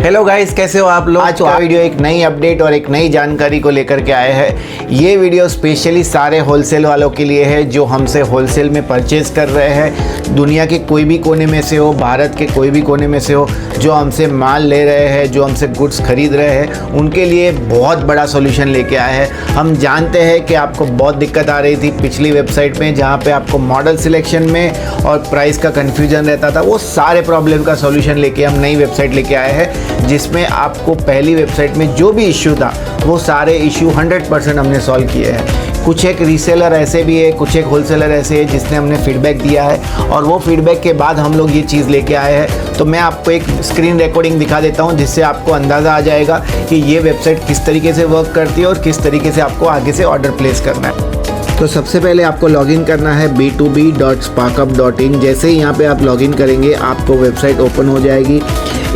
Hello guys, कैसे हो आप लोग। आज का वीडियो एक नई अपडेट और एक नई जानकारी को लेकर के आए हैं। ये वीडियो स्पेशली सारे होलसेल वालों के लिए है जो हमसे होलसेल में परचेज़ कर रहे हैं। दुनिया के कोई भी कोने में से हो, भारत के कोई भी कोने में से हो, जो हमसे माल ले रहे हैं, जो हमसे गुड्स खरीद रहे हैं, उनके लिए बहुत बड़ा सोल्यूशन लेके आए हैं। हम जानते हैं कि आपको बहुत दिक्कत आ रही थी पिछली वेबसाइट में, जहाँ पे आपको मॉडल सिलेक्शन में और प्राइस का कन्फ्यूजन रहता था। वो सारे प्रॉब्लम का सोल्यूशन लेके हम नई वेबसाइट लेके आए हैं, जिसमें आपको पहली वेबसाइट में जो भी इश्यू था वो सारे इश्यू 100% हमने सॉल्व किए हैं। कुछ एक रीसेलर ऐसे भी है, कुछ एक होलसेलर ऐसे है जिसने हमने फीडबैक दिया है और वो फीडबैक के बाद हम लोग ये चीज़ लेके आए हैं। तो मैं आपको एक स्क्रीन रिकॉर्डिंग दिखा देता हूँ, जिससे आपको अंदाज़ा आ जाएगा कि ये वेबसाइट किस तरीके से वर्क करती है और किस तरीके से आपको आगे से ऑर्डर प्लेस करना है। तो सबसे पहले आपको लॉगिन करना है b2b.sparkup.in। जैसे ही यहाँ पे आप लॉगिन करेंगे आपको वेबसाइट ओपन हो जाएगी।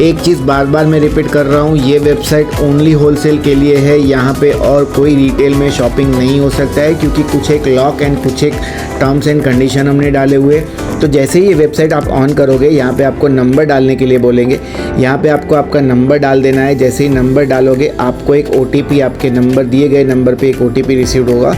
एक चीज़ बार बार मैं रिपीट कर रहा हूँ, ये वेबसाइट ओनली होलसेल के लिए है। यहाँ पे और कोई रिटेल में शॉपिंग नहीं हो सकता है, क्योंकि कुछ एक लॉक एंड कुछ एक टर्म्स एंड कंडीशन हमने डाले हुए। तो जैसे ही ये वेबसाइट आप ऑन करोगे, यहाँ पे आपको नंबर डालने के लिए बोलेंगे। यहाँ पे आपको आपका नंबर डाल देना है। जैसे ही नंबर डालोगे आपको एक OTP, आपके नंबर दिए गए नंबर पे एक OTP रिसीव होगा।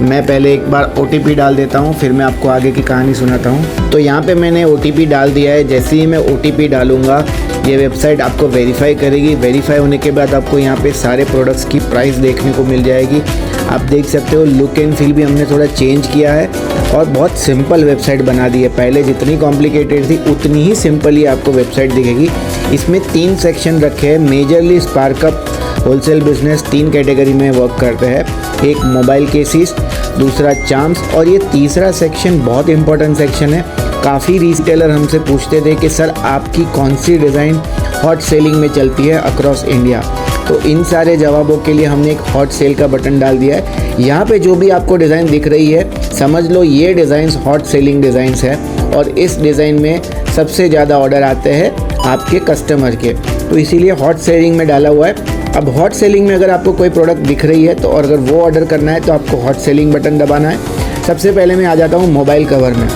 मैं पहले एक बार OTP डाल देता हूँ, फिर मैं आपको आगे की कहानी सुनाता हूँ। तो यहाँ पे मैंने OTP डाल दिया है। जैसे ही मैं OTP डालूँगा, ये वेबसाइट आपको वेरीफाई करेगी। वेरीफाई होने के बाद आपको यहाँ पे सारे प्रोडक्ट्स की प्राइस देखने को मिल जाएगी। आप देख सकते हो लुक एंड फील भी हमने थोड़ा चेंज किया है और बहुत सिंपल वेबसाइट बना दी है। पहले जितनी कॉम्प्लिकेटेड थी उतनी ही सिंपल ही आपको वेबसाइट दिखेगी। इसमें 3 सेक्शन रखे हैं। मेजरली स्पार्कअप होलसेल बिजनेस 3 कैटेगरी में वर्क करते हैं। एक मोबाइल केसेस, दूसरा चार्म्स और ये तीसरा सेक्शन बहुत इंपॉर्टेंट सेक्शन है। काफ़ी रीसेलर हमसे पूछते थे कि सर आपकी कौन सी डिज़ाइन हॉट सेलिंग में चलती है अक्रॉस इंडिया। तो इन सारे जवाबों के लिए हमने एक हॉट सेल का बटन डाल दिया है। यहाँ पे जो भी आपको डिज़ाइन दिख रही है, समझ लो ये डिज़ाइंस हॉट सेलिंग डिज़ाइंस है और इस डिज़ाइन में सबसे ज़्यादा ऑर्डर आते हैं आपके कस्टमर के, तो इसीलिए हॉट सेलिंग में डाला हुआ है। अब हॉट सेलिंग में अगर आपको कोई प्रोडक्ट दिख रही है तो अगर वो ऑर्डर करना है तो आपको हॉट सेलिंग बटन दबाना है। सबसे पहले मैं आ जाता हूँ मोबाइल कवर में।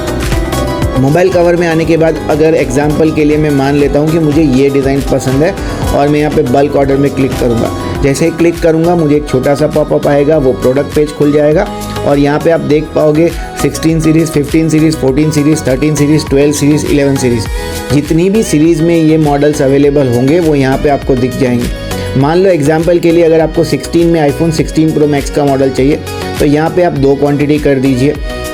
मोबाइल कवर में आने के बाद अगर एग्जांपल के लिए मैं मान लेता हूँ कि मुझे ये डिज़ाइन पसंद है और मैं यहाँ पे बल्क ऑर्डर में क्लिक करूँगा। जैसे ही क्लिक करूँगा मुझे एक छोटा सा पॉपअप आएगा, वो प्रोडक्ट पेज खुल जाएगा और यहाँ पे आप देख पाओगे 16 series, 15 series, 14 series, 13 series, 12 series, 11 series, जितनी भी सीरीज़ में ये मॉडल्स अवेलेबल होंगे वो यहाँ पे आपको दिख जाएंगे। मान लो एग्जाम्पल के लिए अगर आपको 16 में iPhone 16 Pro Max का मॉडल चाहिए तो यहाँ पे आप 2 क्वांटिटी कर दीजिए।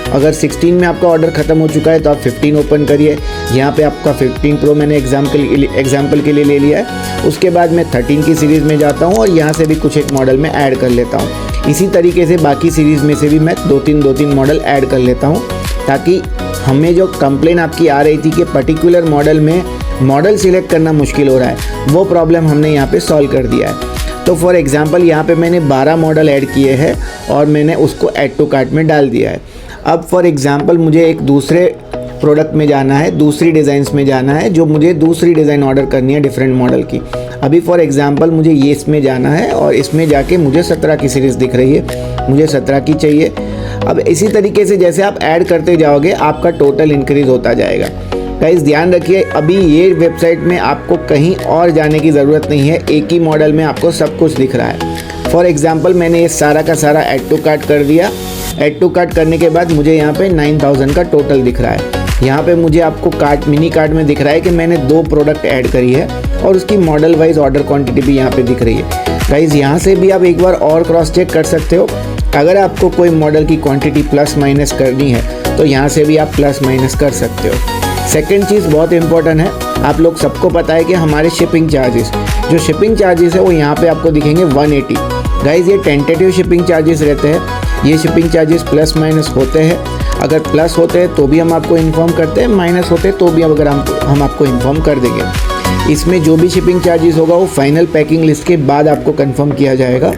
अगर 16 में आपका ऑर्डर ख़त्म हो चुका है तो आप 15 ओपन करिए। यहाँ पे आपका 15 Pro मैंने एग्जाम्पल के लिए ले लिया है। उसके बाद मैं 13 की सीरीज़ में जाता हूँ और यहाँ से भी कुछ एक मॉडल में ऐड कर लेता हूँ। इसी तरीके से बाकी सीरीज़ में से भी मैं 2-3 मॉडल ऐड कर लेता हूँ, ताकि हमें जो कंप्लेन आपकी आ रही थी कि पर्टिकुलर मॉडल में मॉडल सिलेक्ट करना मुश्किल हो रहा है, वो प्रॉब्लम हमने यहाँ पे सॉल्व कर दिया है। तो फॉर एग्जांपल यहाँ पे मैंने 12 मॉडल ऐड किए हैं और मैंने उसको ऐड टू कार्ट में डाल दिया है। अब फॉर एग्जांपल मुझे एक दूसरे प्रोडक्ट में जाना है, दूसरी डिज़ाइंस में जाना है, जो मुझे दूसरी डिज़ाइन ऑर्डर करनी है डिफरेंट मॉडल की। अभी फॉर एग्जांपल मुझे ये इसमें जाना है और इसमें जाके मुझे 17 की सीरीज़ दिख रही है, मुझे 17 की चाहिए। अब इसी तरीके से जैसे आप ऐड करते जाओगे आपका टोटल इंक्रीज़ होता जाएगा। गाइस ध्यान रखिए, अभी ये वेबसाइट में आपको कहीं और जाने की ज़रूरत नहीं है, एक ही मॉडल में आपको सब कुछ दिख रहा है। फॉर एग्जांपल मैंने ये सारा का सारा ऐड टू कार्ट कर दिया। ऐड टू कार्ट करने के बाद मुझे यहाँ पे 9000 का टोटल दिख रहा है। यहाँ पे मुझे आपको मिनी कार्ट में दिख रहा है कि मैंने 2 प्रोडक्ट ऐड करी है और उसकी मॉडल वाइज ऑर्डर क्वान्टिटी भी यहाँ पर दिख रही है। गाइस यहाँ से भी आप एक बार और क्रॉस चेक कर सकते हो। अगर आपको कोई मॉडल की क्वांटिटी प्लस माइनस करनी है तो यहाँ से भी आप प्लस माइनस कर सकते हो। सेकेंड चीज़ बहुत इंपॉर्टेंट है, आप लोग सबको पता है कि हमारे शिपिंग चार्जेस है वो यहाँ पे आपको दिखेंगे 180। गाइज ये टेंटेटिव शिपिंग चार्जेस रहते हैं। ये शिपिंग चार्जेस प्लस माइनस होते हैं। अगर प्लस होते हैं तो भी हम आपको इन्फॉर्म करते हैं, माइनस होते तो भी अगर हम आपको इन्फॉर्म कर देंगे। इसमें जो भी शिपिंग चार्जेस होगा वो फाइनल पैकिंग लिस्ट के बाद आपको कंफर्म किया जाएगा।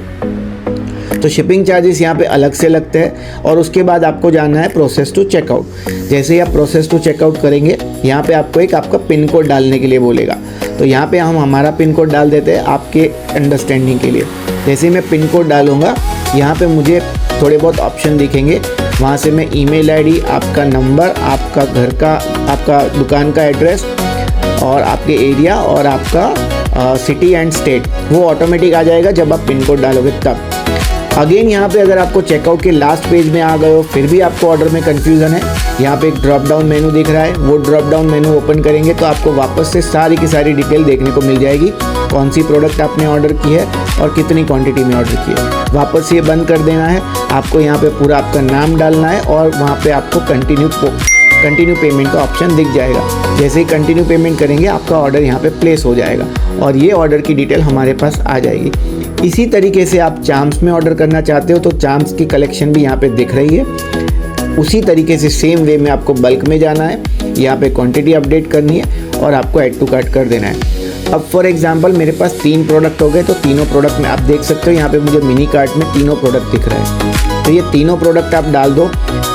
तो शिपिंग चार्जेस यहाँ पे अलग से लगते हैं और उसके बाद आपको जाना है प्रोसेस टू चेकआउट। जैसे ही आप प्रोसेस टू चेकआउट करेंगे यहाँ पे आपको आपका पिन कोड डालने के लिए बोलेगा। तो यहाँ पे हम हमारा पिन कोड डाल देते हैं आपके अंडरस्टैंडिंग के लिए। जैसे ही मैं पिन कोड डालूँगा यहाँ पे मुझे थोड़े बहुत ऑप्शन दिखेंगे। वहाँ से मैं ईमेल आईडी, आपका नंबर, आपका घर का, आपका दुकान का एड्रेस और आपके एरिया और आपका सिटी एंड स्टेट, वो ऑटोमेटिक आ जाएगा जब आप पिन कोड डालोगे तब। अगेन यहाँ पे अगर आपको चेकआउट के लास्ट पेज में आ गए हो फिर भी आपको ऑर्डर में कन्फ्यूज़न है, यहाँ पे एक ड्रॉप डाउन मेनू दिख रहा है, वो ड्रॉप डाउन मेनू ओपन करेंगे तो आपको वापस से सारी की सारी डिटेल देखने को मिल जाएगी, कौन सी प्रोडक्ट आपने ऑर्डर की है और कितनी क्वांटिटी में ऑर्डर की है। वापस ये बंद कर देना है, आपको यहाँ पे पूरा आपका नाम डालना है और वहाँ पे आपको कंटिन्यू पेमेंट का ऑप्शन दिख जाएगा। जैसे ही कंटिन्यू पेमेंट करेंगे आपका ऑर्डर यहाँ पे प्लेस हो जाएगा और ये ऑर्डर की डिटेल हमारे पास आ जाएगी। इसी तरीके से आप चार्म्स में ऑर्डर करना चाहते हो तो चार्म्स की कलेक्शन भी यहाँ पे दिख रही है। उसी तरीके से सेम वे में आपको बल्क में जाना है, यहाँ पे क्वांटिटी अपडेट करनी है और आपको ऐड टू कार्ट कर देना है। अब फॉर एग्जांपल मेरे पास 3 प्रोडक्ट हो गए तो तीनों प्रोडक्ट में आप देख सकते हो यहाँ पे मुझे मिनी कार्ट में तीनों प्रोडक्ट दिख रहे हैं। तो ये तीनों प्रोडक्ट आप डाल दो,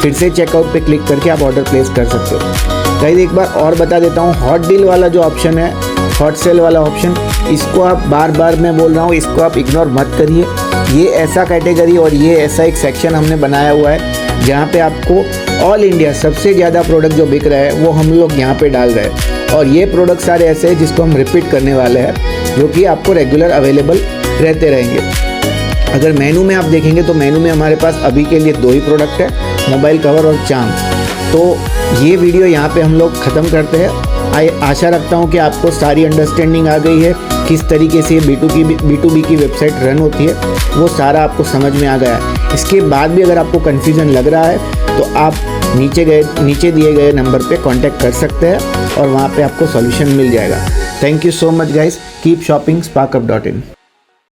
फिर से चेकआउट पे क्लिक करके आप ऑर्डर प्लेस कर सकते हो। गाइस एक बार और बता देता हूँ, हॉट डील वाला जो ऑप्शन है, हॉट सेल वाला ऑप्शन, इसको आप बार बार मैं बोल रहा हूँ इसको आप इग्नोर मत करिए। ये ऐसा कैटेगरी और ये ऐसा एक सेक्शन हमने बनाया हुआ है जहाँ पे आपको ऑल इंडिया सबसे ज़्यादा प्रोडक्ट जो बिक रहा है वो हम लोग यहाँ पे डाल रहे हैं और ये प्रोडक्ट सारे ऐसे हैं जिसको हम रिपीट करने वाले हैं जो कि आपको रेगुलर अवेलेबल रहते रहेंगे। अगर मेनू में आप देखेंगे तो मेनू में हमारे पास अभी के लिए 2 ही प्रोडक्ट है, मोबाइल कवर और चार्म। तो ये वीडियो यहाँ पे हम लोग ख़त्म करते हैं। आशा रखता हूँ कि आपको सारी अंडरस्टैंडिंग आ गई है, किस तरीके से B2B की वेबसाइट रन होती है वो सारा आपको समझ में आ गया है। इसके बाद भी अगर आपको कन्फ्यूज़न लग रहा है तो आप नीचे दिए गए नंबर पे कांटेक्ट कर सकते हैं और वहाँ पे आपको सॉल्यूशन मिल जाएगा। Thank you so much guys, keep shopping sparkup.in।